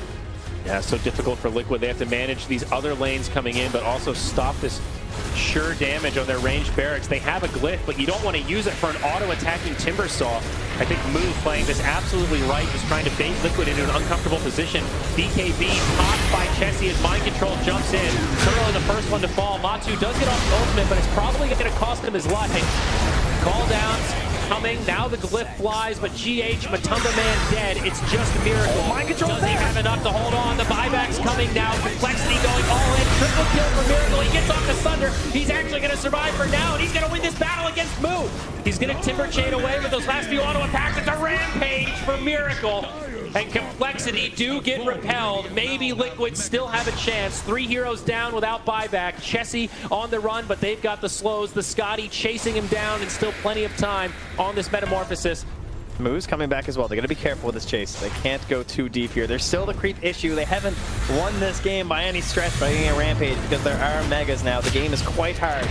Yeah, so difficult for Liquid. They have to manage these other lanes coming in, but also stop this sure damage on their ranged barracks. They have a glyph, but you don't want to use it for an auto-attacking Timber Saw. I think Moo playing this absolutely right, just trying to bait Liquid into an uncomfortable position. BKB popped by Chessie as Mind Control jumps in. Kuro the first one to fall. Matu does get off the ultimate, but it's probably going to cost him his life. Call downs coming. Now the glyph flies, but GH, Matumba Man dead. It's just a miracle. Mind Control Does he have enough to hold on? The buyback's coming now. CompLexity going all in. Triple kill for Miracle. He gets off the Thunder. He's actually going to survive for now, and he's going to win this battle against Moo. He's going to Timber Chain away with those last few auto attacks. It's a rampage for Miracle. And CompLexity do get repelled. Maybe Liquid still have a chance. 3 heroes down without buyback. Chessie on the run, but they've got the slows. The Scotty chasing him down, and still plenty of time on this Metamorphosis. Moo's coming back as well. They got to be careful with this chase. They can't go too deep here. There's still the creep issue. They haven't won this game by any stretch by getting a rampage because there are Megas now. The game is quite hard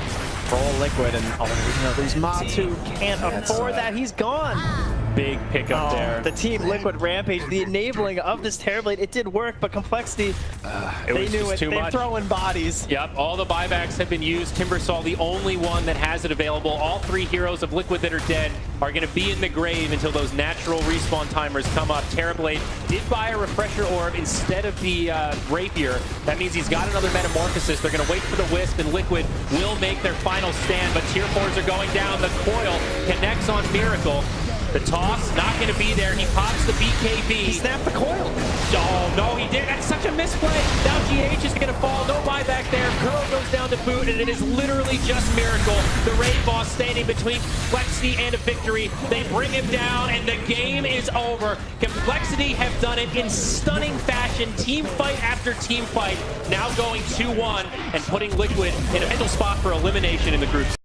for all Liquid, and these Matu can't afford that. He's gone. Big pickup there. The Team Liquid rampage, the enabling of this Terrorblade, it did work, but CompLexity, they knew it. They're throwing bodies. Yep, all the buybacks have been used. Timbersaw, the only one that has it available. All 3 heroes of Liquid that are dead are going to be in the grave until those natural respawn timers come up. Terrorblade did buy a refresher orb instead of the Rapier. That means he's got another Metamorphosis. They're going to wait for the Wisp, and Liquid will make their final stand, but tier 4s are going down. The coil connects on Miracle. The toss, not going to be there. He pops the BKB. He snapped the coil. Oh, no, he did. That's such a misplay. Now GH is going to fall. No buyback there. Kuro goes down to boot, and it is literally just Miracle. The raid boss standing between CompLexity and a victory. They bring him down, and the game is over. CompLexity have done it in stunning fashion. Team fight after team fight. Now going 2-1 and putting Liquid in a mental spot for elimination in the group stage.